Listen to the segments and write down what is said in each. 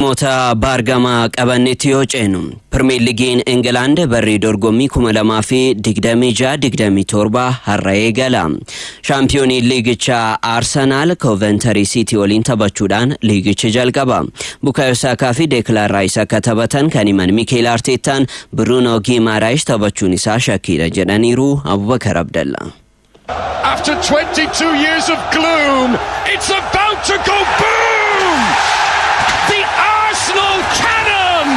Mota Bargama qabanneetti ceenu Premier League England barri dorgommii 2026-27 har'a eegala. Champions League Arsenal Coventry City waliin taphachuudhaan liigicha jalqaba. Bukayo Saka fi Declan Rice akka taphatan kan himan Mikel Artetaan Bruno Guimaraes taphachuun isaa shakkiidha jedhaniiru. Abubakar Abdallah. After 22 years of gloom, it's about to go boom! The Arsenal cannon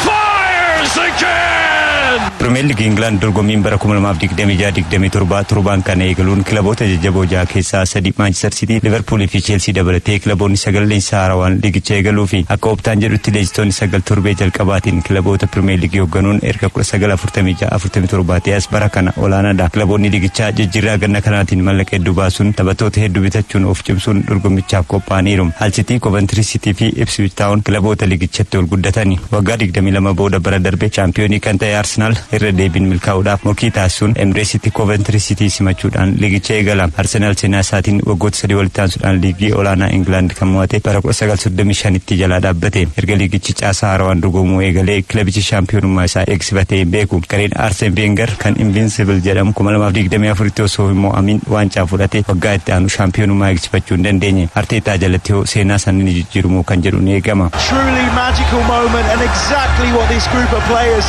fires again! Premier League England dorgommiin bara 2026-27 turban kana eegaluun kilaboota jajjaboo jaha keessaa sadi Manchester City, Liverpool fi Chelsea dabalatee kilaboonni sagal haarawaan liigicha eegaluu fi akka optaan jedhutti leenjitoonni sagal torbee jalqabaatiin kilaboota Premier League hoogganuun erga 1946-47 ta'es bara kana olaanaadha. Kilaboonni liigichaa jijjiirraa ganna kanaatiin mallaqa hedduu baasuun taphattoota hedduu bitachuun of cimsuun dorgommichaaf qophaa'aniiru. Hull City, Coventry City fi Ipswich Town kilaboota liigichatti ol guddatani. Waggaa 22 booda bara darbe chaampiyoonii kan ta'e Arsenal irra deebiin milkaa'uudhaaf murkii taasisuun Emirates City Coventry City simachuudhaan liigicha eegala. Arsenal seenaa isaatiin waggoota 3 walitti aansuudhaan liigii olaanaa England kan mo'ate bara 1935tti jalaa dhaabbate. Erga liigichi caasaa haarawaan dorgomuu eegalee kilabichi shaampiyoonummaa isaa eegsifatee hin beeku. Gareen Arsene Wenger kan Invincible jedhamu 2024tti osoo hin mo'amin waancaa fudhate waggaa itti aanu shaampiyoonummaa eegsifachuu hin dandeenye. Arteetaa jalatti hoo seenaa isaanii jijjiirumuu kan jedhu ni eegama. Truly magical moment and exactly what this group of players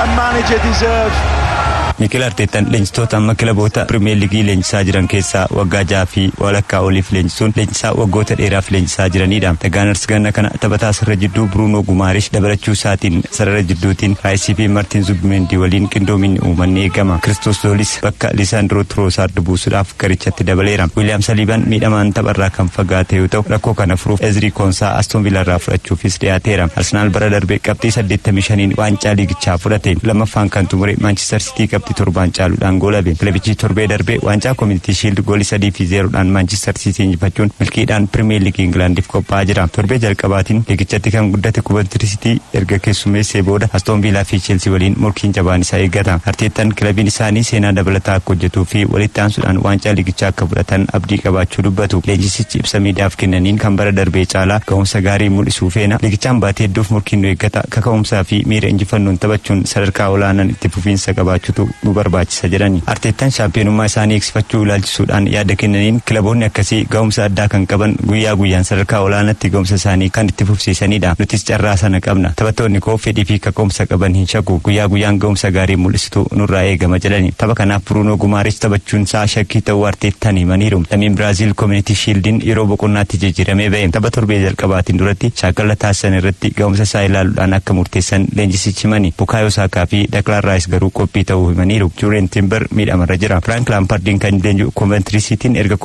and manager deserve. Mikel Arteetaan leenjitoota amma kilaboota Premier League leenjisaa jiran keessaa waggaa 6 fi walakkaa oliif leenjisuun leenjisaa waggoota dheeraaf leenjisaa jiranidha. The Gunners ganna kana taphataa sarara jidduu Bruno Guimaraes dabalachuu isaatiin sarara jidduutiin Rice fi Martin Zubimendi waliin qindoominni uumanni eegama. Christos Zolis bakka Lisandro Trossard buusuudhaaf garichatti dabaleera. William Saliban miidhamaan tapharraa kan fagaate yoo ta'u rakkoo kana furuuf Ezri Konsaa Aston Villa irraa fudhachuufis dhiyaateera. Arsenal bara darbe qabxii 85 waancaa liigichaa fudhate. Lammaffaan kan xumure Manchester City qabxii 7 caaluudhaan goolabe. Kilabichi torbee darbe waancaa Community Shield goolii 3-0dhaan Manchester City injifachuun milkiidhaan Premier League Englandiif qophaa'aa jira. Torbee jalqabaatiin liigichatti kan guddate Coventry City erga keessummeessee booda Aston Villa fi Chelsea waliin morkiin jabaan isaa eeggata. Arteetaan kilabiin isaanii seenaa dabalataa akka hojjetuu fi walitti aansuudhaan waancaa liigichaa akka fudhatan abdii qabaachuu dubbatu. Leenjisichi ibsa miidiyaaf kennaniin kan bara darbee caalaa ga'umsa gaarii mul'isuu feena. Liigichaan baatee hedduuf morkiin nu eeggata. Kaka'umsaa fi miira injifannoon taphachuun sadarkaa olaanaan itti fufiinsa qabaachuutu nu barbaachisa jedhani. Arteetaan shaampiyoonummaa isaanii eegsifachuu ilaalchisuudhaan yaada kennaniin kilaboonni akkasii ga'umsa addaa kan qaban guyyaa guyyaan sadarkaa olaanaatti ga'umsa isaanii kan itti fufsiisanidha. Nutis carraa sana qabna. Taphattoonni koo fedhii fi kaka'umsa qaban hin shakku. Guyyaa guyyaan ga'umsa gaarii mul'isitu nurraa eegama jedhani. Tapha kanaaf Bruno Guimaraes taphachuun isaa shakkii ta'uu Arteetaan himaniiru. Lammiin Biraazil Community Shieldiin yeroo boqonnaatti jijjiiramee ba'e. Tapha torbee jalqabaatiin duratti shaakala taasisan irratti ga'umsa isaa ilaaluudhaan akka murteessan leenjisichi himani. Bukayo Saka fi Declan Rice garuu qophii ta'uu himaniiru. Juren Timber miidhamarra jira. Frank Lampardin kan leenju Coventry Cityin erga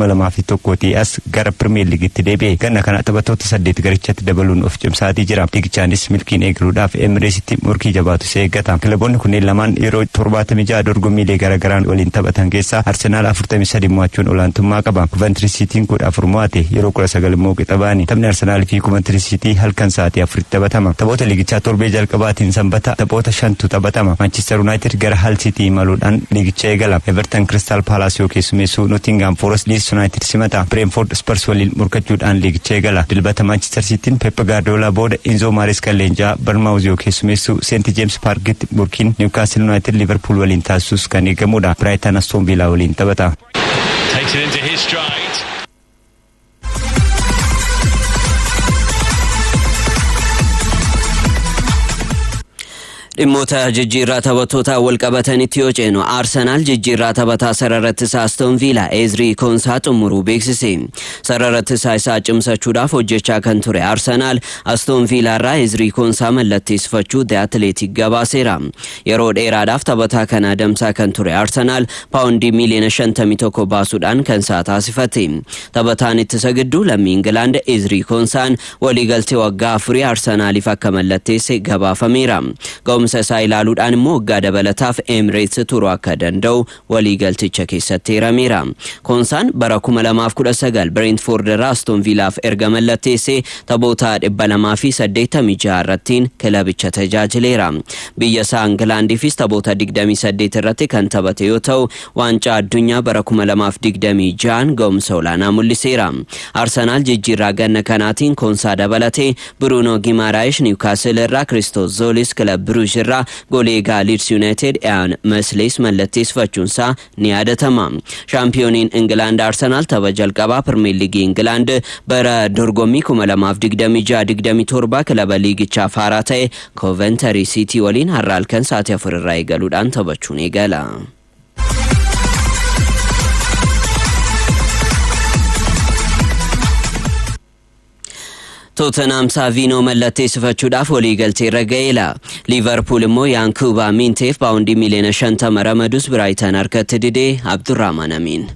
2001 as gara Premier Leaguetti deebi'e. Ganna kana taphattoota 8 garichatti dabaluun of cimsaatii jira. Liigichaanis milkiin eegaluudhaaf Emireesitti murkii jabaatu isa eeggata. Kilaboonni kunneen lamaan yeroo 76 dorgommiilee garaagaraan waliin taphatan keessaa Arsenal 43 mo'achuun olaantummaa qaba. Coventry Cityin 14 mo'ate yeroo 19 immoo qixa ba'ani. Taphni Arsenal fi Coventry City halkan sa'aatii 4 taphatama. Taphoota liigichaa torbee jalqabaatiin sanbata taphoota 5tu taphatama. Manchester United gara Hull City imaluudhaan liigicha eegala. Everton Crystal Palace yoo keessummeessu Nottingham Forest Leeds United simata. Brentford Spurs waliin morkachuudhaan liigicha eegala. Dilbata Manchester Cityin Pep Guardiola booda Enzo Maresca leenjaa Bournemouth yoo keessummeessu St James Parkitti morkiin Newcastle United Liverpool waliin taasisus kan eegamudha. Brighton Aston Villa waliin taphata. Takes it into his stride. Dhimmoota jijjiirraa taphattoota wal qabatanitti yoo ceenu Arsenal jijjiirraa taphataa sararratti Aston Villa Ezri Konsaa xumuruu beeksise. Sararratti isaa cimsachuudhaaf hojjechaa kan ture Arsenal Aston Villa irraa Ezri Konsaa mallatteessifachuu The Athletic gabaaseera. Yeroo dheeraadhaaf taphataa kana adamsaa kan ture Arsenal paawundii miliyoona 51 baasuudhaan kan isaa taasifate. Taphataan ittisa gidduu lammii England Ezri Konsaan waliigaltee waggaa 4 Arsenaliif akka mallatteesse gabaafameera. Beekamsa isaa ilaaluudhaan immoo waggaa dabalataaf Emirates turuu akka danda'u waliigalticha keessatti hirameera. Konsaan bara 2019 Brentford irraa Aston Villaaf erga mallatteessee taphoota 286 irratti kilabicha tajaajileera. Biyya isaa Ingilaandiifis taphoota 28 irratti kan taphate yoo ta'u waancaa addunyaa bara 2026 ga'umsa olaanaa mul'iseera. Arsenaal jijjiirraa ganna kanaatiin Konsaa dabalatee Bruno Guimaraes Newcastle irraa, Christos Zolis Club Brugge irraa, goleegaa Leeds United Ian Mesleys mallatteessifachuunsaa ni yaadatama. Shaampiyooniin Ingilaand Arsenaal tapha jalqabaa Premier League Ingilaand bara dorgommii 2026-27 kilaba liigichaaf haaraa ta'e Coventry City waliin har'a halkan sa'aatii 4 irraa eegaluudhaan taphachuun eegala. Tottenham Savino mallatteessifachuudhaaf waliigaltee irra ga'eera. Liverpool immoo Yankuba Minteef paawundii miliyoona 50 ramadus Brighton harkatti didee Abdurrahman Amin.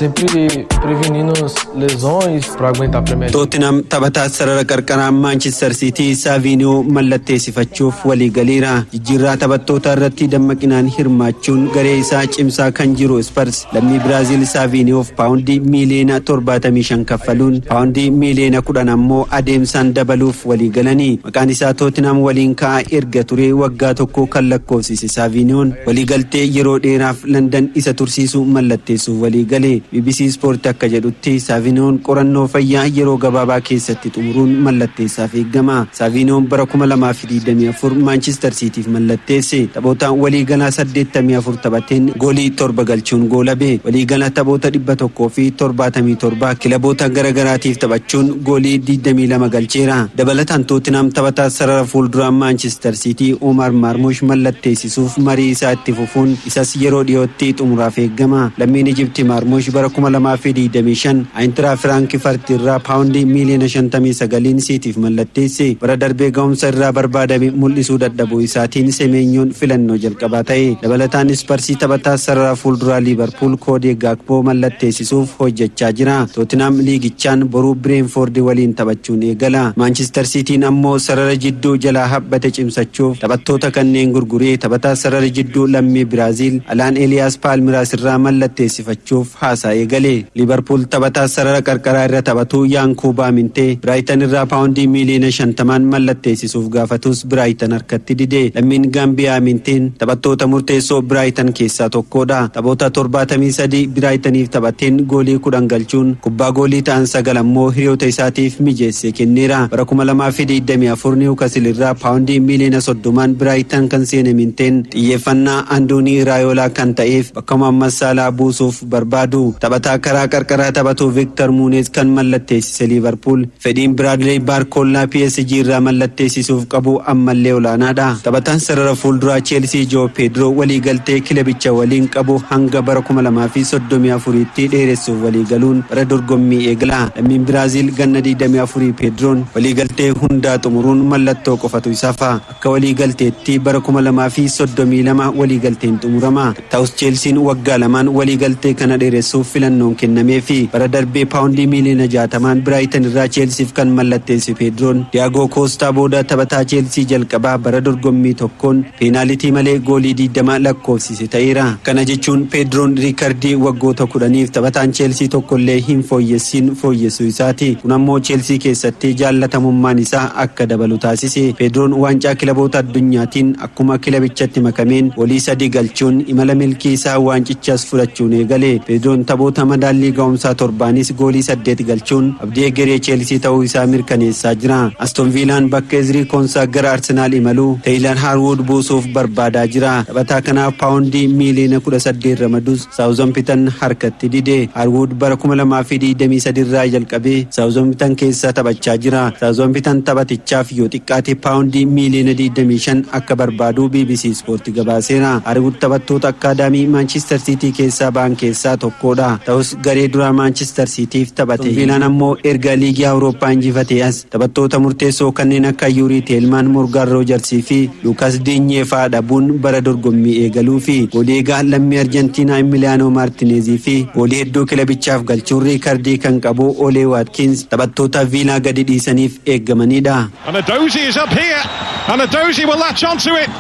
Sempre prevenindo lesões para aguentar a Premier League. Tottenham taphataa sarara qarqaraa Manchester City Savino mallatteessifachuuf waliigaleera. Jijjiirraa taphattoota irratti dammaqinaan hirmaachuun garee isaa cimsaa kan jiru Spurs lammii Biraazil Savinoof paawundii miliyoona 75 kaffaluun paawundii miliyoona 10 ammoo adeemsaan dabaluuf waliigalanii. Maqaan isaa Tottenham waliin ka'aa erga ture waggaa tokko kan lakkoofsise Savinoon waliigaltee yeroo dheeraaf London isa tursiisu mallatteessuuf waliigale. BBC Sport akka jedhutti Savinoon qorannoo fayyaa yeroo gabaabaa keessatti xumuruun mallatteessaaf eegama. Savinoon bara 2024 Manchester Cityf mallatteesse. Taphoota waliigalaa 84 taphateen goolii 7 galchuun goolabe. Waliigala taphoota 177 kilaboota garagaraatiif taphachuun goolii 22 galcheera. Dabalataan Tottenham taphataa sarara fuulduraa Manchester City Omar Marmush mallatteessisuuf marii isaa itti fufuun isas yeroo dhiyootti xumuraaf eegama. Lammiin Ijipti Marmush bara 2025 Eintracht Frankfurt irraa paawundii miliyoona 59 Cityf mallatteesse. Bara darbee ga'umsa irraa barbaadame mul'isuu dadhabuu isaatiin Semeenyoon filannoo jalqabaa ta'e. Dabalataan Spurs taphataa sarara fuulduraa Liverpool Cody Gakpo mallatteessisuuf hojjechaa jira. Tottenham liigichaan boruu Brentford waliin taphachuun eegala. Manchester Cityn ammoo sarara jidduu jalaa habbate cimsachuuf taphattoota kanneen gurguree taphataa sarara jidduu lammii Biraazil Alan Elias Palmiras irraa mallatteessifachuuf haasaa eegale. Liverpool taphataa sarara qarqaraa irra taphatu Yankuba Mintee Brighton irraa paawundii miliyoona 50 mallatteessisuuf gaafatus Brighton harkatti dide. Lammiin Gambiyaa Minteen taphattoota murteessoo Brighton keessaa tokkodha. Taphoota 73 Brightoniif taphateen goolii 10 galchuun kubbaa goolii ta'an 9 ammoo hiriyoota isaatiif mijeessee kenneera. Bara 2024 Newcastle irraa paawundii miliyoona 30 Brighton kan seene Minteen xiyyeeffannaa Andoonii Raayolaa kan ta'eef bakka Mohamed Salah buusuuf barbaadu. Taphataa karaa qarqaraa taphatu Victor Munez kan mallatteessise Liverpool fedhiin Bradley Barcola PSG irraa mallatteessisuuf qabu ammallee olaanaadha. Taphataan sarara fuulduraa Chelsea Joe Pedro waliigaltee kilabicha waliin qabu hanga bara 2034tti dheeressuuf waliigaluun bara dorgommii eegala. Lammiin Biraazil ganna 24 Pedroon waliigaltee hundaa xumuruun mallattoo qofatu isaaf. Akka waliigalteetti bara 2032 waliigalteen xumurama. Ta'us Chelsean waggaa lamaan waliigaltee kana dheeressuuf filannoon kennameefi bara darbee paawundii miliyoona 60 Brighton irraa Chelseaf kan mallatteesse Pedroon Diago Costa booda taphataa Chelsea jalqabaa bara dorgommii tokkoon peenaalitii malee goolii 20 lakkoofsise ta'eera. Kana jechuun Pedroon riikardii waggoota 10f taphataan Chelsea tokkollee hin fooyyessin fooyyessuu isaati. Kun ammoo Chelsea keessatti jaallatamummaan isaa akka dabalu taasise. Pedroon waancaa kilaboota addunyaatiin akkuma kilabichatti makameen goolii 3 galchuun imala milkii isaa waancichas fudhachuun eegale. Pedroon taphoota madaallii ga'umsaa 7 goolii 8 galchuun abdii egeree Chelsea ta'uu isaa mirkaneessaa jira. Aston Villaan bakka Ezri Konsaa gara Arsenaal imaluu Taylor Harwood buusuuf barbaadaa jira. Taphataa kanaaf paawundii miliyoona 18 ramadus Southampton harkatti dide. Harwood bara 2023 irraa jalqabee Southampton keessa taphachaa jira. Southampton taphatichaaf yoo xiqqaate paawundii miliyoona 25 akka barbaadu BBC Sport gabaaseera. Harwood taphattoota akkaadaamii Manchester City keessaa ba'an keessaa tokkodha. tura. Ta'us garee duraa Manchester Cityf taphate. Viilaan ammoo erga liigii Awurooppaa injifatee as taphattoota murteessoo kanneen akka Yuri Tielemans, Morgan Rogers fi Lucas Digne fa'aa dhabuun bara dorgommii eegaluu fi goleegaa lammii Arjentiinaa Emiliano Martinez fi golee hedduu kilabichaaf galchuun riikardii kan qabu Ole Watkins taphattoota Viilaa gadi dhiisaniif eeggamanidha. And Edozie is up here and Edozie will latch onto it.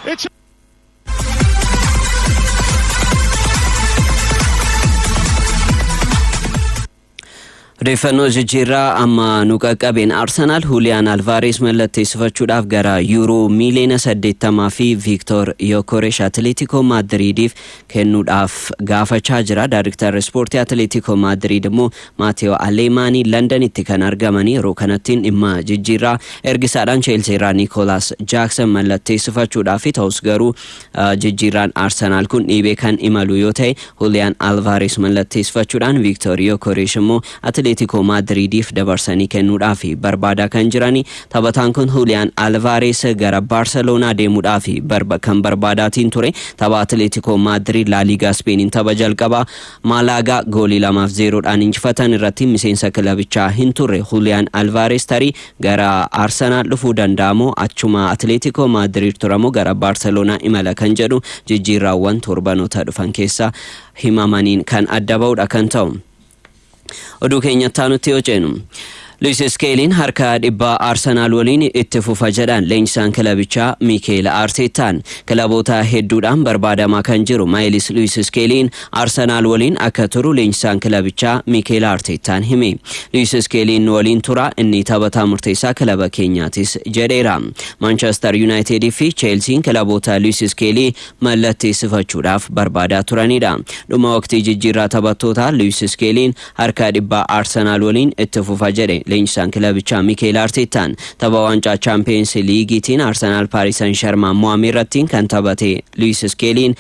It's Reeffannoo jijjiirraa amma nu qaqqabeen Arsenaal Julian Alvarez mallatteessifachuudhaaf gara yuuroo miliyoona 80 fi Victor Gyökeres Atletico Madridiif kennuudhaaf gaafachaa jira. Daayiriktarri ispoortii Atletico Madrid immoo Matteo Allemani Londonitti kan argaman yeroo kanatti dhimma jijjiirraa ergisaadhaan Chelsea irraa Nicolas Jackson mallatteessifachuudhaaf ta'us garuu jijjiirraan Arsenaal kun dhiibee kan imalu yoo ta'e Julian Alvarez mallatteessifachuudhaan Victor Gyökeres immoo Atletico Madridiif dabarsanii kennuudhaaf barbaadaa kan jirani. Taphataan kun Julian Alvarez gara Barcelona deemuudhaaf kan barbaadaatiin ture. Tapha Atletico Madrid La Liga Spainin tapha jalqabaa Malaga goolii 2-0dhaan injifatan irratti miseensa kilabichaa hin turre. Julian Alvarez tarii gara Arsenal dhufuu danda'amoo achuma Atletico Madrid turamoo gara Barcelona imala kan jedhu jijjiirraawwan torbanoota dhufan keessa himamaniin kan adda ba'uudha kan ta'u. Oduu keenyatti nuti yoo ceenu Luis Skelly harka dhibba Arsenaal waliin itti fufa jedhan leenjisaan kilabichaa Mikel Arteetaan kilaboota hedduudhaan barbaadamaa kan jiru Miles Luis Skelly Arsenaal waliin akka turu leenjisaan kilabichaa Mikel Arteetaan hime. Luis Skelly waliin tura inni taphataa murteessaa kilaba keenyaatis jedheera. Manchester United fi Chelsea kilaboota Luis Skelly mallatteessifachuudhaaf barbaadaa turanidha. Dhuma waqtii jijjiirraa taphattoota Luis Skelly harka dhibba Arsenaal waliin itti fufa jedhe. Leenjisaan kilabichaa Mikel Arteetaan tapha waancaa Champions Leaguetiin Arsenal Paris Saint-Germain mo'ameerrattiin kan taphate Luis Skelly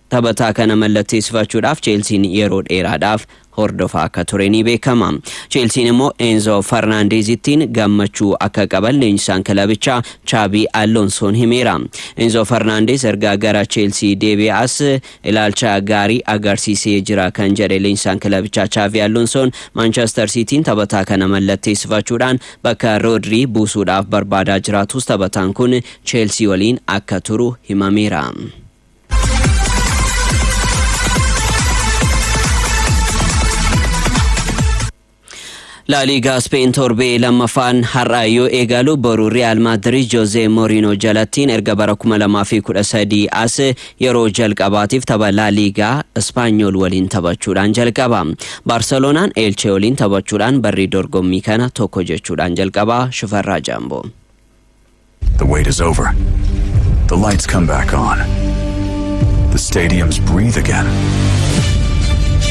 taphataa kana mallatteessifachuudhaaf Chelsea yeroo dheeraadhaaf hordofaa akka ture ni beekama. Chelsea immoo Enzo Fernandezittiin gammachuu akka qaban leenjisaan kilabichaa Xabi Alonsoon himeera. Enzo Fernandez erga gara Chelsea deebi'as ilaalcha gaarii agarsiisee jira kan jedhe leenjisaan kilabichaa Xabi Alonsoon Manchester Cityin taphataa kana mallatteessifachuudhaan bakka Rodri buusuudhaaf barbaadaa jiraatus taphataan kun Chelsea waliin akka turu himameera. La Liga Spain torbee lammaffaan har'a yoo eegalu boru Real Madrid Jose Mourinho jalattiin erga bara 2013 as yeroo jalqabaatiif tapha La Liga Espanyol waliin taphachuudhaan jalqaba. Barcelonaan Elche waliin taphachuudhaan barri dorgommii kana tokko jechuudhaan jalqaba. Shifarraa Jambo. The wait is over. The lights come back on. The stadiums breathe again.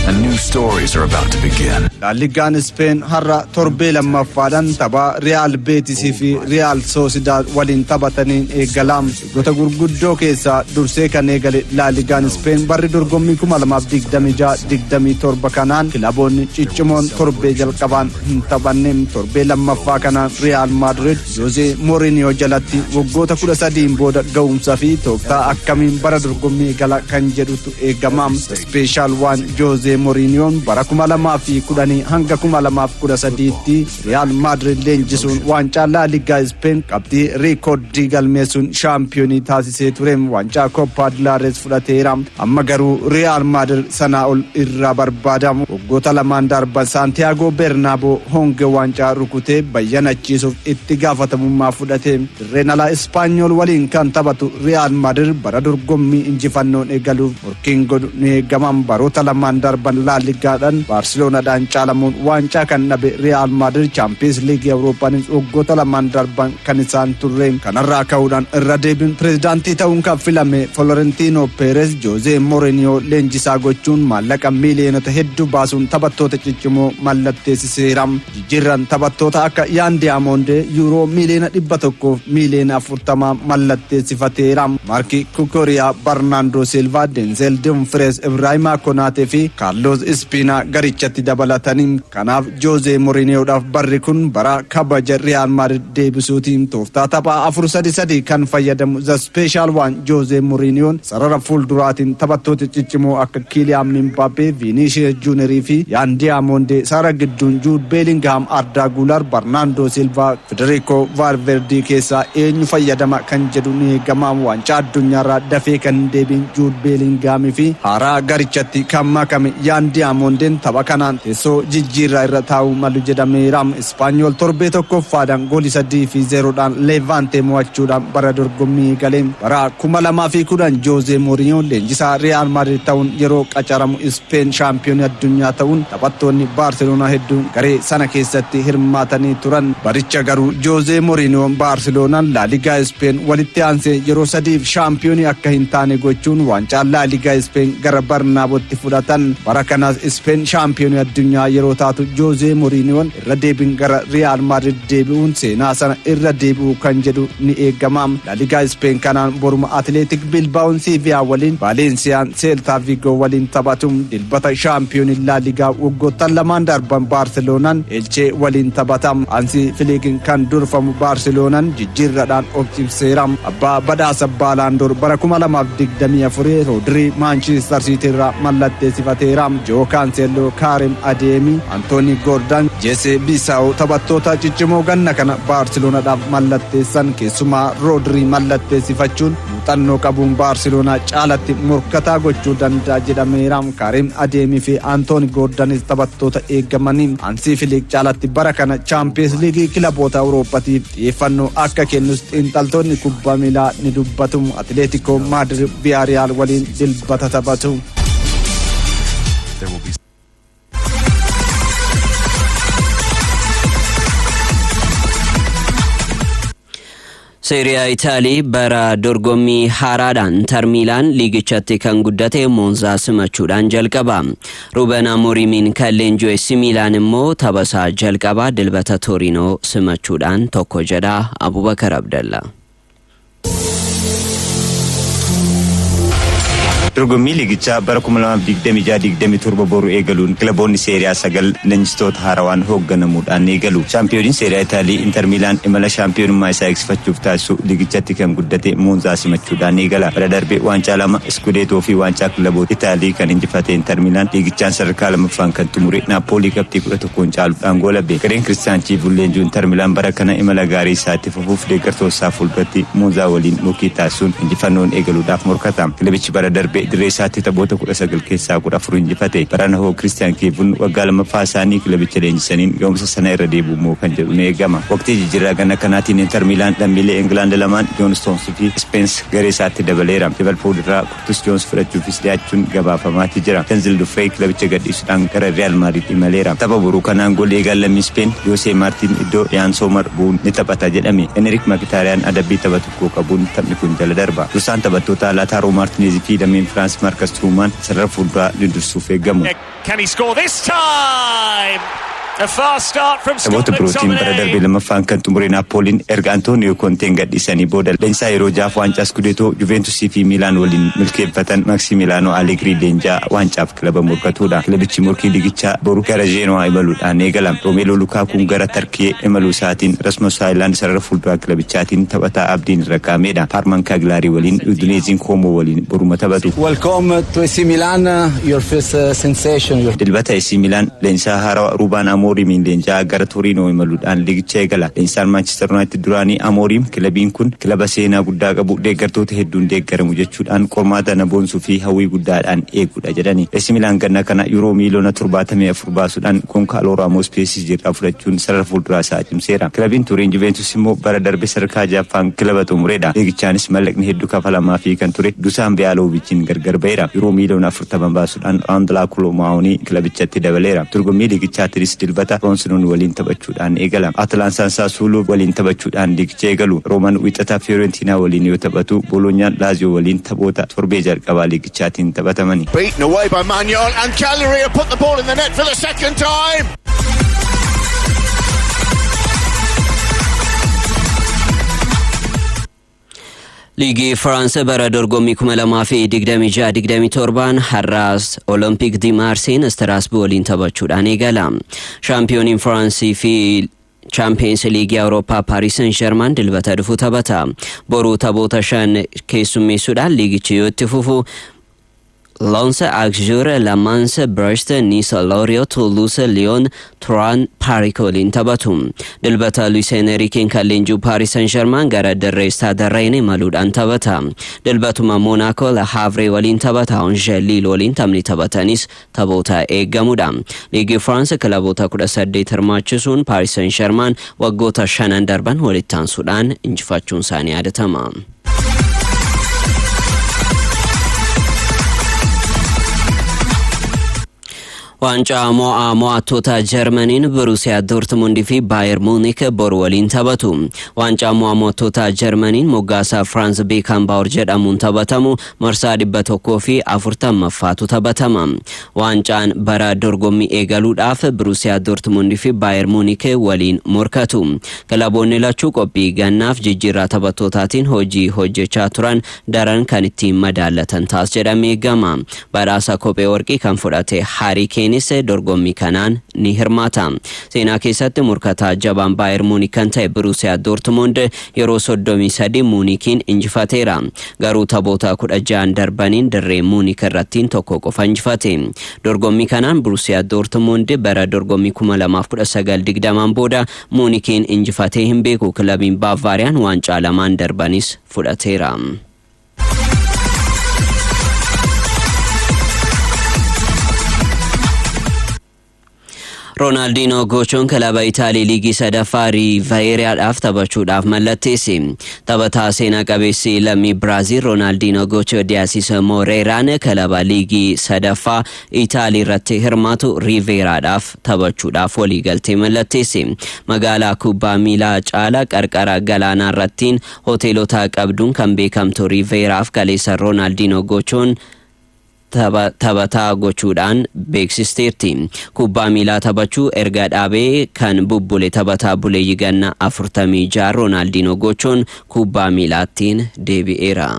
And new stories are about to begin. La Liga Spain har'a torbee lammaffaadhaan tapha Real Betis fi Real Sociedad waliin taphataniin eegalam. Goota gurguddoo keessa dursee kan eegale La Liga Spain barri dorgommii 2026-27 kanaan kilaboonni ciccimoon torbee jalqabaan hin taphanneem. Torbee lammaffaa kanaan Real Madrid Jose Mourinho jalatti waggoota 13 booda ga'umsa fi tooftaa akkamiin bara dorgommii eegala kan jedhutu eegamam. Special one Jose Mourinho bara 2010 hanga 2013tti Real Madrid leenjisuun waancaa La Liga Spain qabxii reekoordii galmeessuun shaampiyoonii taasisee ture. Waancaa Copa del Rey fudhateera. Amma garuu Real Madrid sanaa ol irraa barbaadamu. Waggoota lamaan darban Santiago Bernabeu honge waancaa rukutee bayyanachiisuuf itti gaafatamummaa fudhate. Dirreen alaa Espanyol waliin kan taphatu Real Madrid bara dorgommii injifannoon eegaluuf morkiin godhu ni eegaman. Baroota lamaan darban La Ligaadhaan Barcelonaadhaan caalamuun waancaa kan dhabe Real Madrid Champions League Awurooppaanis waggoota lamaan darban kan isaan turreen. Kanarraa ka'uudhaan irra deebiin pireezidaantii ta'uun kan filame Florentino Perez Jose Mourinho leenjisaa gochuun maallaqa miiliyoonota hedduu baasuun taphattoota ciccimoo mallatteessiseera. Jijjiirraan taphattoota akka Yan Diamonde yuuroo miiliyoona 100 miiliyoona 40 mallatteessifateera. Marki Cucurella, Bernardo Silva, Denzel Dumfries, Ibrahima Konate fi Carlos Espina garichatti dabalatanii kanaaf Jose Mourinhoodhaaf barri kun bara kabaja Real Madrid deebisuutiin tooftaa taphaa 4-3-3 kan fayyadamu the special one Jose Mourinho sarara fuulduraatiin taphattoota ciccimoo akka Kylian Mbappé, Vinicius Junior fi Yan Diamonde sarara gidduun Jude Bellingham, Arda Güler, Bernardo Silva, Federico Valverde keessaa eenyu fayyadama kan jedhu ni eegama. Waancaa addunyaarraa dafee kan deebiin Jude Bellingham fi haaraa garichatti kan makame Yan Diamonden tapha kanaan teessoo jijjiirraa irra taa'uu malu jedhameera. Ispaanyol torbee tokkoffaadhaan goolii 3-0dhaan Levante mo'achuudhaan bara dorgommii galeen bara 2010 Jose Mourinho leenjisaa Real Madrid ta'uun yeroo qacaramu Spain shaampiyoonii addunyaa ta'uun taphattoonni Barcelona hedduun garee sana keessatti hirmaatanii turan. Baricha garuu Jose Mourinho Barcelonaan La Liga Spain walitti aansee yeroo sadiif shaampiyoonii akka hin taane gochuun waancaa La Liga Spain gara Barnaabotti fudhatan. Bara kanas Spain shaampiyoonii addunyaa yeroo taatu Jose Mourinho irra deebiin gara Real Madrid deebi'uun seenaa sana irra deebi'uu kan jedhu ni eegama. La Liga Spain kanaan boruma Athletic Bilbao Sevilla waliin, Valencia Celta Vigo waliin taphatu. Dilbata shaampiyoonii La Liga waggoottan lamaan darban Barcelonaan Elche waliin taphatam. Hansi Flick kan durfamu Barcelonaan jijjiirraadhaan of cimseera. Abbaa badhaasa Ballon d'Or bara 2024 Rodri Manchester City irraa mallatteessifateera. Joe Cancelo, Karim Adeyemi, Anthony Gordon, Jesse Bissau taphattoota ciccimoo ganna kana Barcelonaadhaaf mallatteessan. Keessumaa Rodri mallatteessifachuun muuxannoo qabuun Barcelona caalatti morkataa gochuu danda'a jedhameera. Karim Adeyemi fi Anthony Gordonis taphattoota eegamanii. Hansi Flick caalatti bara kana Champions League kilaboota Awurooppaatiif xiyyeeffannoo akka kennus xiinxaltoonni kubbaa miilaa ni dubbatu. Atletico Madrid Villarreal waliin dilbata taphatu. Serie A Italy bara dorgommii haaraadhaan Inter Milan liigichatti kan guddate Monza simachuudhaan jalqaba. Ruben Amorim kan leenjoo AC Milan immoo taphasaa jalqaba dilbata Torino simachuudhaan tokko jedha. Abubakar Abdalla. Dorgommii liigichaa bara 2026-27 boru eegaluun kilaboonni Serie A 9 leenjistoota haarawaan hoogganamuudhaan eegalu. Shaampiyooniin Serie A Italy Inter Milan imala shaampiyoonummaa isaa eegsifachuuf taasisu liigichatti kan guddate Monza simachuudhaan eegala. Bara darbee waancaa 2 Scudetto fi waancaa kilaboota Italy kan injifate Inter Milan liigichaan sadarkaa lammaffaan kan xumure Napoli qabxii 11 caaluudhaan goolabe. Gareen Christian Chivu leenjoo Inter Milan bara kana imala gaarii isaatti fufuuf deeggartootaa fuulduratti Monza waliin murkii taasisuun injifannoon eegaluudhaaf morkata. Kilabichi bara darbee dirree isaatti taphoota 19 keessaa 14 injifate. Barana hoo Christian Chivuun waggaa lammaffaa isaanii kilabicha leenjisaniin ga'umsa sana irra deebi'uu kan jedhu ni eegama. Waqtii jijjiirraa ganna kanaatiin Inter Milan lammiilee England lamaan John Stones fi Spence garee isaatti dabaleera. Liverpool irraa Curtis Jones fudhachuufis dhiyaachuun gabaafamaatti jira. Denzel Dumfries kilabicha gadhiisuudhaan gara Real Madrid imaleera. Tapha boruu kanaan goolii eegaan lammii Spain Jose Martin iddoo Jan Sommer bu'uun ni taphata jedhame. Enric Mkhitaryan adabbii tapha tokko qabuun taphni kun jala darba. Dursaan taphattoota Lautaro Martinez fi lammii France Marcus Thuram sarara fuulduraa ni dursuuf eegamu. Can he score this time? A fast start from Scotland. Taphoota birootiin bara darbee lammaffaan kan xumure Napoliin erga Antonio Conteen gadhiisanii booda leenjisaa yeroo jaaf waancaa Scudetto Juventus fi Milan waliin milkeeffatan Maximiliano Allegri leenjaa waancaaf kilaba morkatuudha. Kilabichi morkii liigichaa boru gara Genoa imaluudhaan eegala. Romelu Lukakuun gara Turkii imaluu isaatiin Rasmus Hojlund sarara fuulduraa kilabichaatiin taphataa abdiin irra kaa'ameedha. Harman Kaglaari waliin Udineeziin Como waliin boruma taphatu. Welcome to AC Milan, your first sensation. Dilbata AC Milan leenjisaa haaraa Ruben Amorim leenjaa gara Torino imaluudhaan liigicha eegala. Leenjisaan Manchester United duraanii Amorim kilabiin kun kilaba seenaa guddaa qabu deeggartoota hedduun deeggaramu jechuudhaan qormaata na boonsuu fi hawwii guddaadhaan eeguudha jedhani. AC Milan ganna kana Euro miliyoona 74 baasuudhaan Goncalo Ramos PSG irraa fudhachuun sarara fuulduraa isaa cimseera. Kilabiin Turin Juventus immoo bara darbe sadarkaa jaffaan kilaba xumureedha. Liigichaanis mallaqni hedduu kafalamaa fi kan ture Dusan Bealovichiin gargar ba'eera. Euro miliyoona 40 baasuudhaan Andala Kolomaoni kilabichatti dabaleera. Dorgommii liigichaattis dilbata Frosinone waliin taphachuudhaan eegala. Atalanta Sassuolo waliin taphachuudhaan liigicha eegalu. Roman wixataa Fiorentina waliin yoo taphatu Bologna Lazio waliin taphoota torbee jalqabaa liigichaatiin taphatamani. Beaten away by Manuel and Cagliari have put the ball in the net for the second time. Liigii Firaansi bara dorgommii 2026-27 har'as Olympique de Marseille Strasbourg waliin taphachuudhaan eegala. Shaampiyooniin Firaansii fi Champions League Europa Paris Saint-Germain dilbata dhufu taphata. Boruu taphoota 5 keessummeessuudhaan liigichi yoo itti fufu Lens, Auxerre, Le Mans, Brest, Nice, Lorient, Toulouse, Lyon, Troyes, Paris waliin taphatu. Dilbata Luis Enrique kan leenjuu Paris Saint-Germain gara dirree Stade Rennes imaluudhaan taphata. Dilbatuma Monaco, Le Havre waliin taphata. Angers, Lille waliin taphni taphatanis taphoota eeggamudha. Liigii France kilaboota 18 hirmaachisuun Paris Saint-Germain waggoota 5 darban walitti aansuudhaan injifachuun isaanii yaadatama. Waancaa mo'attoota Jarmaniin Borussia Dortmund fi Bayern Munich boru waliin taphatu. Waancaa mo'attoota Jarmaniin moggaasa Franz Beckenbauer jedhamuun taphatamu marsaa 140ffaatu taphatama. Waancaan bara dorgommii eegaluudhaaf Borussia Dortmund fi Bayern Munich waliin morkatu. Kilaboonni lachuu qophii gannaaf jijjiirraa taphattootaatiin hojii hojjechaa turan daran kan ittiin madaalatan taas jedhamee eegama. Badhaasa kophee warqii kan fudhate Harry Kane dorgommii kanaan ni hirmaata. Seenaa keessatti morkataa jabaan Bayern Munich kan ta'e Borussia Dortmund yeroo 33 Munichiin injifateera. Garuu taphoota 16 darbaniin dirree Munich irrattiin tokko qofa injifate. Dorgommii kanaan Borussia Dortmund bara dorgommii 2019 booda Munichiin injifatee hin beeku. Kilabiin Bavaariyaan waancaa lamaan darbanis fudhateera. Ronaldinho Gochoon kilaba Itaalii liigii sadaffaa Riveeraadhaaf taphachuudhaaf mallatteesse. Taphataa seenaa qabeessi lammii Biraazil Ronaldinho Gocho Diasis Moreeraan kilaba liigii sadaffaa Itaalii irratti hirmaatu Riveeraadhaaf taphachuudhaaf waliigaltee mallatteesse. Magaalaa kubbaa miilaa caalaa qarqara galaanaa irrattiin hoteelota qabduun kan beekamtu Riveeraaf kaleessa Ronaldinho Gochoon taphataa gochuudhaan beeksisteerti. Kubbaa miilaa taphachuu erga dhaabee kan bubbule taphataa buleeyyii ganna 46 Ronaldinho Gochoon kubbaa miilaattiin deebi'eera.